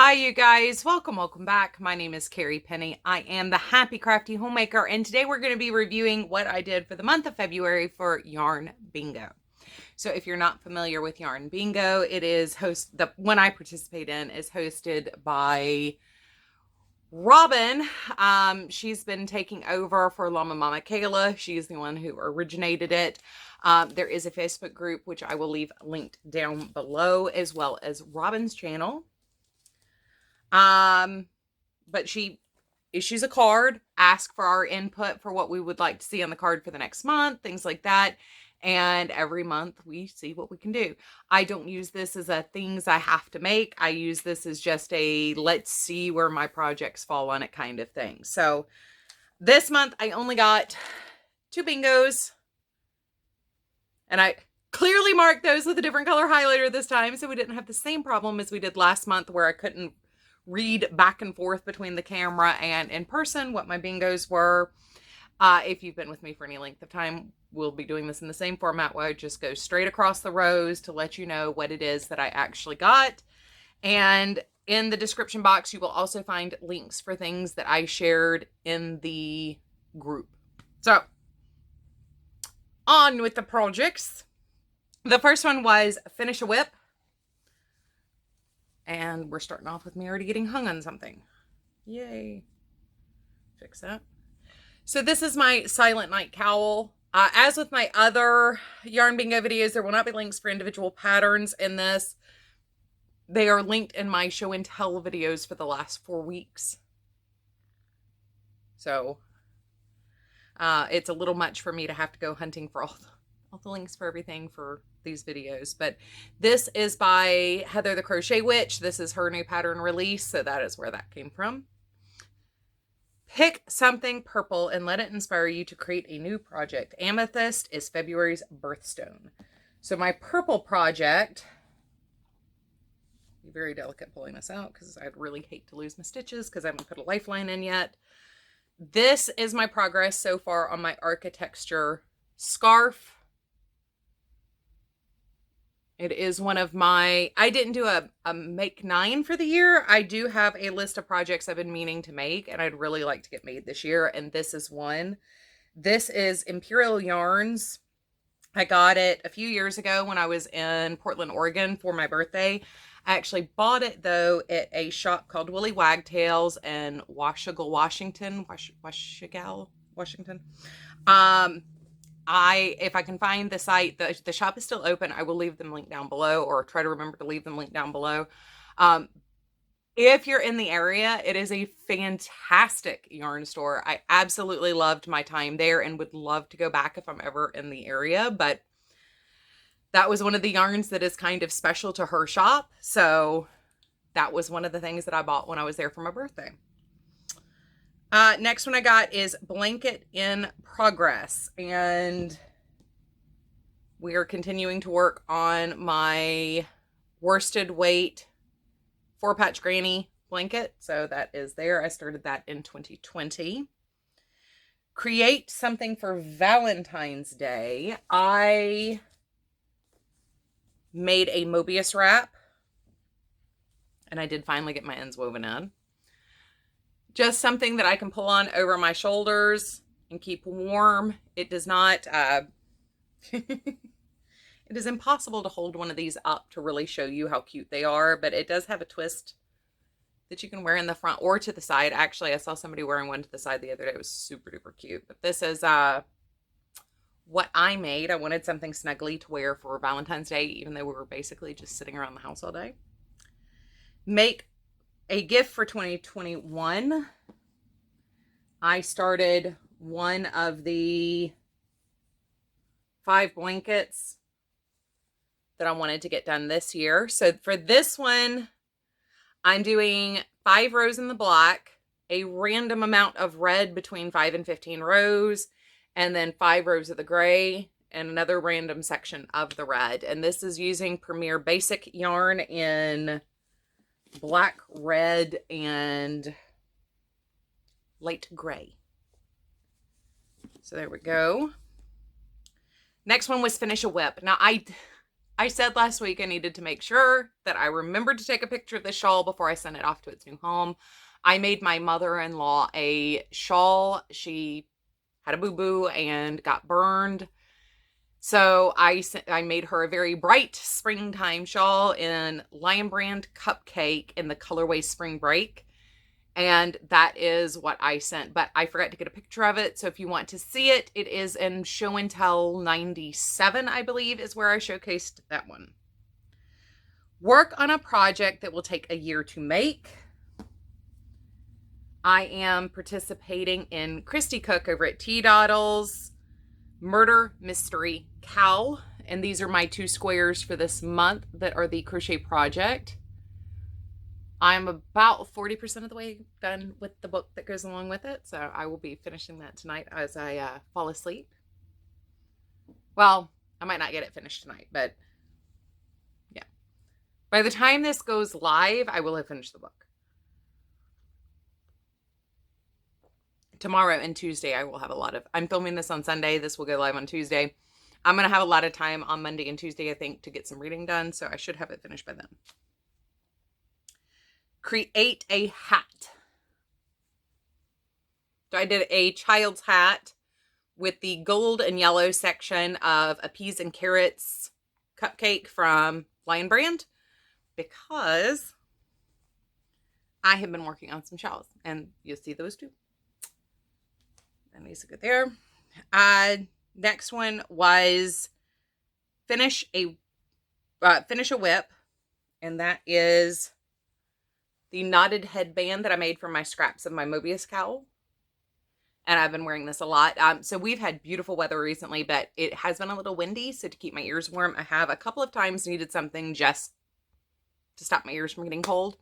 Hi, you guys. Welcome back. My name is Carrie Penny. I am the Happy Crafty Homemaker, and today we're going to be reviewing what I did for the month of February for Yarn Bingo. So if you're not familiar with Yarn Bingo, it is the one I participate in is hosted by Robin. She's been taking over for Llama Mama Kayla. She's the one who originated it. There is a Facebook group, which I will leave linked down below, as well as Robin's channel. But she issues a card, asks for our input for what we would like to see on the card for the next month, things like that. And every month we see what we can do. I don't use this as a things I have to make. I use this as just a let's see where my projects fall on it kind of thing. So this month I only got 2 bingos. And I clearly marked those with a different color highlighter this time, so we didn't have the same problem as we did last month where I couldn't read back and forth between the camera and in person what my bingos were. If you've been with me for any length of time, we'll be doing this in the same format where I just go straight across the rows to let you know what it is that I actually got. And in the description box, you will also find links for things that I shared in the group. So, on with the projects. The first one was finish a whip. And we're starting off with me already getting hung on something. Yay. Fix that. So this is my Silent Night cowl. As with my other Yarn Bingo videos, there will not be links for individual patterns in this. They are linked in my show and tell videos for the last 4 weeks. So it's a little much for me to have to go hunting for all the links for everything for these videos, but this is by Heather the Crochet Witch. This is her new pattern release, so that is where that came from. Pick something purple and let it inspire you to create a new project. Amethyst is February's birthstone. So my purple project, be very delicate pulling this out because I'd really hate to lose my stitches because I haven't put a lifeline in yet. This is my progress so far on my Architecture scarf. It is one of my, I didn't do a make 9 for the year. I do have a list of projects I've been meaning to make and I'd really like to get made this year. And this is one. This is Imperial Yarns. I got it a few years ago when I was in Portland, Oregon for my birthday. I actually bought it though at a shop called Willy Wagtails in Waxhaw, Washington. Washington. If I can find the site, the shop is still open. I will leave them linked down below, or try to remember to leave them linked down below. If you're in the area, it is a fantastic yarn store. I absolutely loved my time there and would love to go back if I'm ever in the area, but that was one of the yarns that is kind of special to her shop. So that was one of the things that I bought when I was there for my birthday. Next one I got is Blanket in Progress, and we are continuing to work on my worsted weight 4-patch granny blanket. So that is there. I started that in 2020. Create something for Valentine's Day. I made a Mobius wrap, and I did finally get my ends woven in. Just something that I can pull on over my shoulders and keep warm. It does not, it is impossible to hold one of these up to really show you how cute they are, but it does have a twist that you can wear in the front or to the side. Actually, I saw somebody wearing one to the side the other day. It was super duper cute. But this is what I made. I wanted something snuggly to wear for Valentine's Day, even though we were basically just sitting around the house all day. Make a gift for 2021. I started one of the 5 blankets that I wanted to get done this year. So for this one, I'm doing 5 rows in the black, a random amount of red between 5 and 15 rows, and then 5 rows of the gray and another random section of the red. And this is using Premier Basic yarn in black, red, and light gray. So there we go. Next one was Finish a Whip. Now I I said last week I needed to make sure that I remembered to take a picture of the shawl before I sent it off to its new home. I made my mother-in-law a shawl. She had a boo-boo and got burned. So I made her a very bright springtime shawl in Lion Brand Cupcake in the colorway Spring Break. And that is what I sent, but I forgot to get a picture of it. So if you want to see it, it is in Show and Tell 97, I believe, is where I showcased that one. Work on a project that will take a year to make. I am participating in Christy Cook over at Tea Doddles, Murder Mystery Cow. And these are my 2 squares for this month that are the crochet project. I'm about 40% of the way done with the book that goes along with it. So I will be finishing that tonight as I fall asleep. Well, I might not get it finished tonight, but yeah. By the time this goes live, I will have finished the book. Tomorrow and Tuesday, I will have a lot of... I'm filming this on Sunday. This will go live on Tuesday. I'm going to have a lot of time on Monday and Tuesday, I think, to get some reading done. So I should have it finished by then. Create a hat. So I did a child's hat with the gold and yellow section of a peas and carrots cupcake from Lion Brand because I have been working on some shawls and you'll see those too. That needs to go there. Next one was finish a whip, and that is the knotted headband that I made from my scraps of my Mobius cowl. And I've been wearing this a lot. So we've had beautiful weather recently, but it has been a little windy. So to keep my ears warm, I have a couple of times needed something just to stop my ears from getting cold.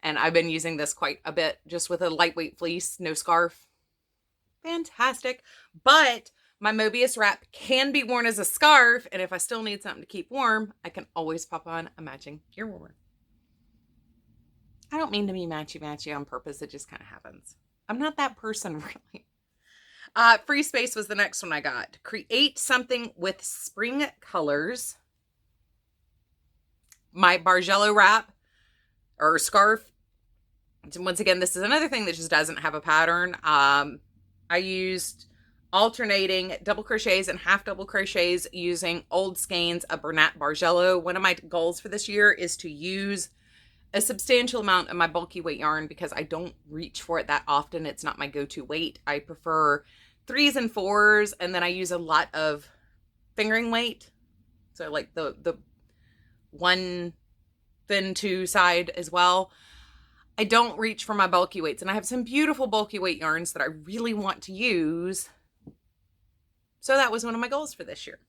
And I've been using this quite a bit, just with a lightweight fleece, no scarf. Fantastic. But my Mobius wrap can be worn as a scarf. And if I still need something to keep warm, I can always pop on a matching ear warmer. I don't mean to be matchy-matchy on purpose. It just kind of happens. I'm not that person, really. Free Space was the next one I got. Create something with spring colors. My Bargello wrap or scarf. Once again, this is another thing that just doesn't have a pattern. I used alternating double crochets and half double crochets using old skeins of Bernat Bargello. One of my goals for this year is to use a substantial amount of my bulky weight yarn because I don't reach for it that often. It's not my go-to weight. I prefer 3s and 4s, and then I use a lot of fingering weight. So like the 1 thin 2 side as well. I don't reach for my bulky weights, and I have some beautiful bulky weight yarns that I really want to use. So that was one of my goals for this year.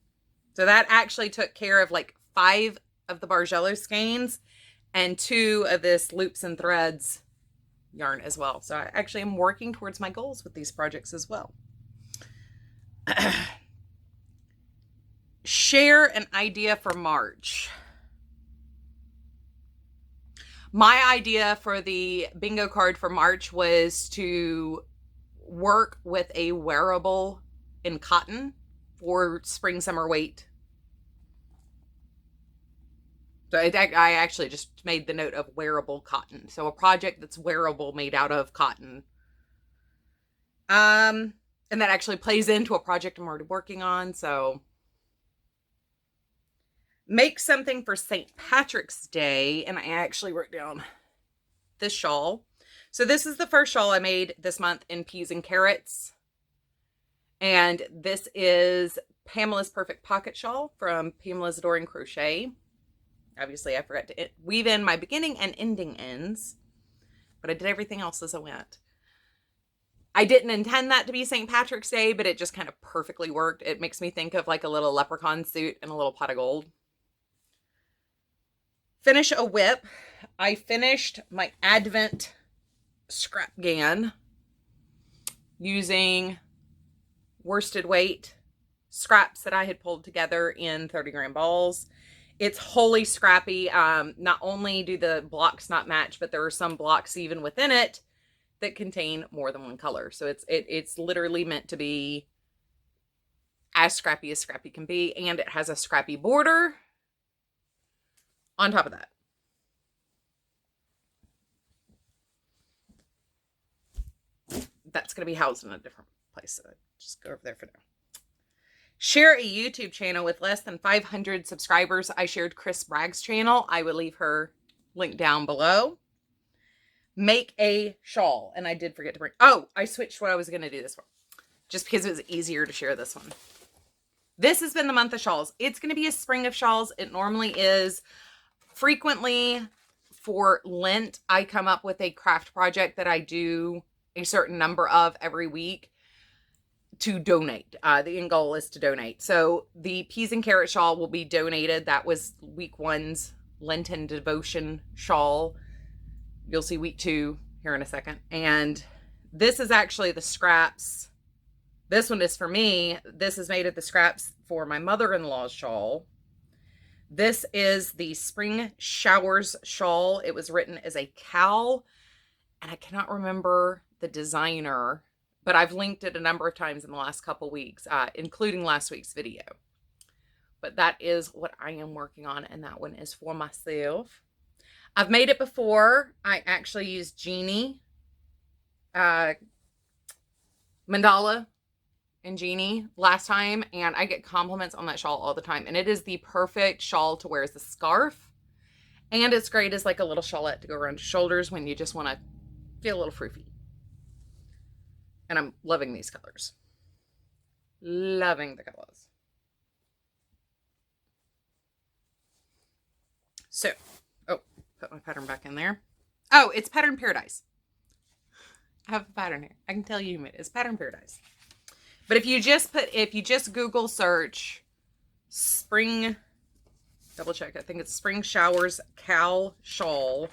So that actually took care of like 5 of the Bargello skeins and 2 of this loops and threads yarn as well. So I actually am working towards my goals with these projects as well. Share an idea for March. My idea for the bingo card for March was to work with a wearable in cotton for spring, summer weight. So I actually just made the note of wearable cotton. So a project that's wearable made out of cotton. And that actually plays into a project I'm already working on. So make something for St. Patrick's Day. And I actually wrote down this shawl. So this is the first shawl I made this month in peas and carrots. And this is Pamela's Perfect Pocket Shawl from Pamela's Adoring Crochet. Obviously, I forgot to weave in my beginning and ending ends, but I did everything else as I went. I didn't intend that to be St. Patrick's Day, but it just kind of perfectly worked. It makes me think of like a little leprechaun suit and a little pot of gold. Finish a whip. I finished my Advent scrap gan using worsted weight scraps that I had pulled together in 30-gram balls. It's wholly scrappy. Not only do the blocks not match, but there are some blocks even within it that contain more than one color. So it's literally meant to be as scrappy can be. And it has a scrappy border. on top of that, that's going to be housed in a different place. So just go over there for now. Share a YouTube channel with less than 500 subscribers. I shared Chris Bragg's channel. I will leave her link down below. Make a shawl. And I did forget to bring... Oh, I switched what I was going to do this one. Just because it was easier to share this one. This has been the month of shawls. It's going to be a spring of shawls. It normally is. Frequently for Lent, I come up with a craft project that I do a certain number of every week to donate. The end goal is to donate. So the peas and carrot shawl will be donated. That was week 1's Lenten devotion shawl. You'll see week 2 here in a second. And this is actually the scraps. This one is for me. This is made of the scraps for my mother-in-law's shawl. This is the Spring Showers shawl. It was written as a cowl, and I cannot remember the designer, but I've linked it a number of times in the last couple weeks, including last week's video. But that is what I am working on, and that one is for myself. I've made it before. I actually used Jeannie mandala and Jeannie last time, and I get compliments on that shawl all the time. And it is the perfect shawl to wear as a scarf, and it's great as like a little shawlette to go around your shoulders when you just want to feel a little froofy. And I'm loving these colors. Loving the colors. So, oh, put my pattern back in there. Oh, it's Pattern Paradise. I have a pattern here. I can tell you it's Pattern Paradise. But if you just Google search spring, double check, I think it's Spring Showers Cowl Shawl.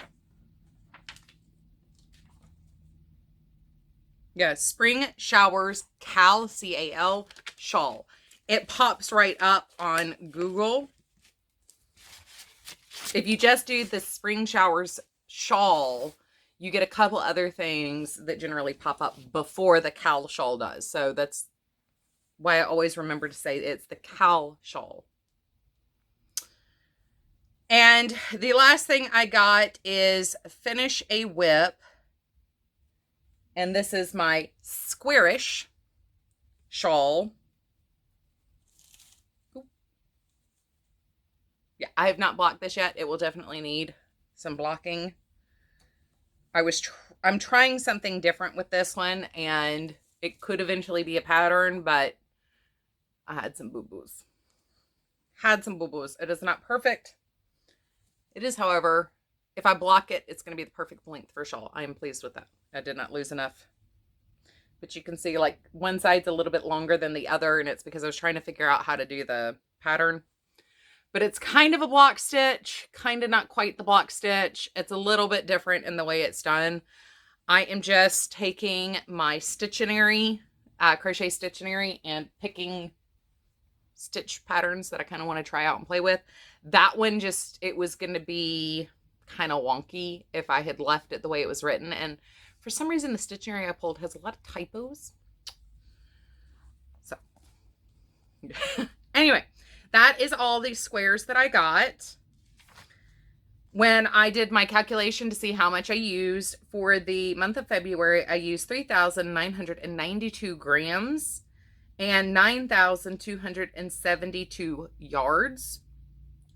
Yeah, Spring Showers Cal, C-A-L, shawl. It pops right up on Google. If you just do the Spring Showers shawl, you get a couple other things that generally pop up before the cowl shawl does. So that's why I always remember to say it's the cowl shawl. And the last thing I got is Finish a WIP. And this is my squarish shawl. Ooh. Yeah, I have not blocked this yet. It will definitely need some blocking. I'm trying something different with this one, and it could eventually be a pattern, but I had some boo-boos. It is not perfect. It is, however, if I block it, it's going to be the perfect length for a shawl. I am pleased with that. I did not lose enough. But you can see like one side's a little bit longer than the other, and it's because I was trying to figure out how to do the pattern. But it's kind of a block stitch, kind of not quite the block stitch. It's a little bit different in the way it's done. I am just taking my Stittionary, crochet Stittionary, and picking stitch patterns that I kind of want to try out and play with. That one it was going to be kind of wonky if I had left it the way it was written. And for some reason, the Stittionary I pulled has a lot of typos. So, anyway, that is all these squares that I got. When I did my calculation to see how much I used for the month of February, I used 3,992 grams and 9,272 yards.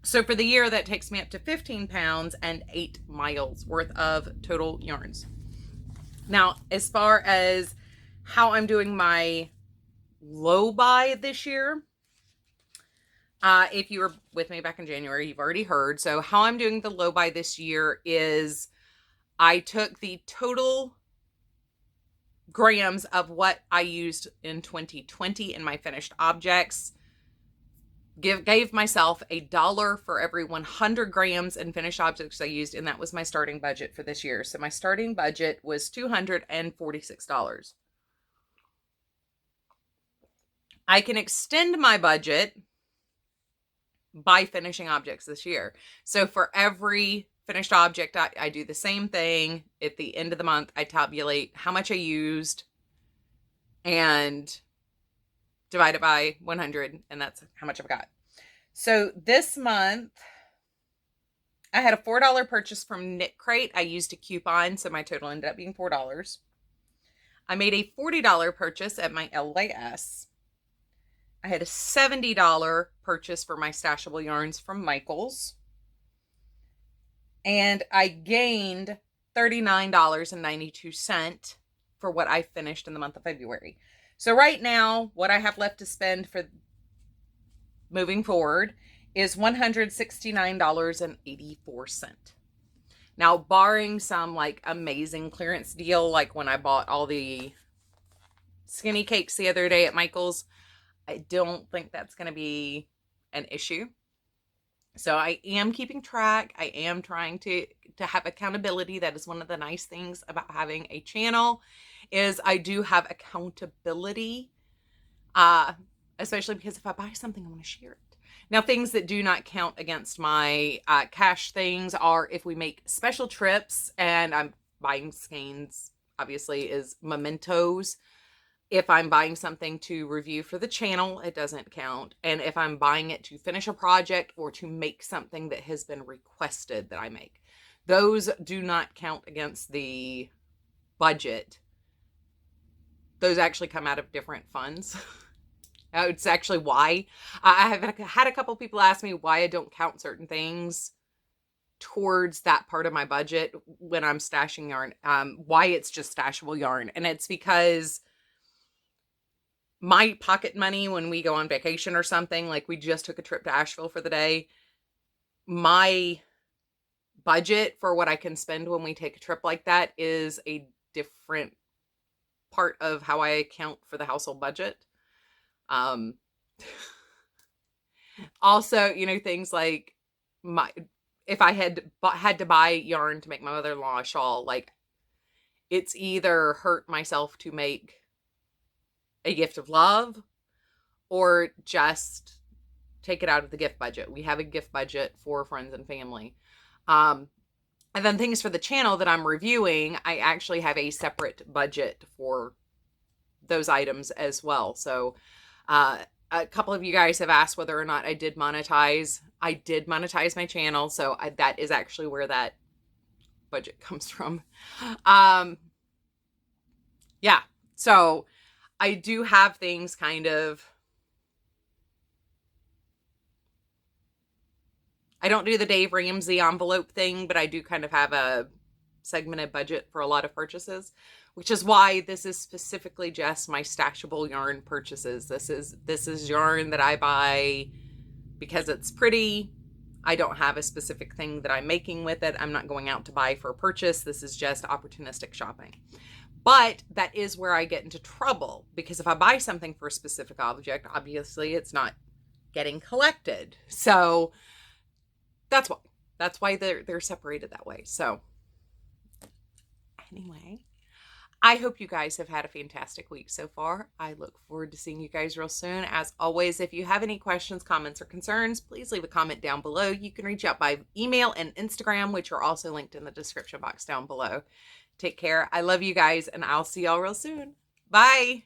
So for the year, that takes me up to 15 pounds and 8 miles worth of total yarns. Now, as far as how I'm doing my low buy this year, if you were with me back in January, you've already heard. So how I'm doing the low buy this year is I took the total grams of what I used in 2020 in my finished objects, gave myself $1 for every 100 grams in finished objects I used, and that was my starting budget for this year. So my starting budget was $246. I can extend my budget by finishing objects this year. So for every finished object, I do the same thing. At the end of the month, I tabulate how much I used and divide it by 100, and that's how much I've got. So this month, I had a $4 purchase from Knit Crate. I used a coupon, so my total ended up being $4. I made a $40 purchase at my LYS. I had a $70 purchase for my stashable yarns from Michaels. And I gained $39.92 for what I finished in the month of February. So right now, what I have left to spend for moving forward is $169.84. Now, barring some like amazing clearance deal, like when I bought all the skinny cakes the other day at Michael's, I don't think that's going to be an issue. So I am keeping track. I am trying to have accountability. That is one of the nice things about having a channel, is I do have accountability, especially because if I buy something, I want to share it. Now, things that do not count against my cash things are if we make special trips, and I'm buying skeins, obviously, is mementos. If I'm buying something to review for the channel, it doesn't count. And if I'm buying it to finish a project or to make something that has been requested that I make, those do not count against the budget. Those actually come out of different funds. It's actually why I have had a couple people ask me why I don't count certain things towards that part of my budget when I'm stashing yarn, why it's just stashable yarn. And it's because my pocket money when we go on vacation or something, like we just took a trip to Asheville for the day, my budget for what I can spend when we take a trip like that is a different part of how I account for the household budget. Also, you know, things like if I had to buy yarn to make my mother-in-law a shawl, like it's either hurt myself to make a gift of love or just take it out of the gift budget. We have a gift budget for friends and family. And then things for the channel that I'm reviewing, I actually have a separate budget for those items as well. So, a couple of you guys have asked whether or not I did monetize. I did monetize my channel, so that is actually where that budget comes from. Yeah, so I do have things kind of, I don't do the Dave Ramsey envelope thing, but I do kind of have a segmented budget for a lot of purchases, which is why this is specifically just my stashable yarn purchases. This is yarn that I buy because it's pretty. I don't have a specific thing that I'm making with it. I'm not going out to buy for a purchase. This is just opportunistic shopping. But that is where I get into trouble, because if I buy something for a specific object, obviously it's not getting collected. So that's why they're separated that way. So anyway, I hope you guys have had a fantastic week so far. I look forward to seeing you guys real soon. As always, if you have any questions, comments, or concerns, please leave a comment down below. You can reach out by email and Instagram, which are also linked in the description box down below. Take care. I love you guys, and I'll see y'all real soon. Bye.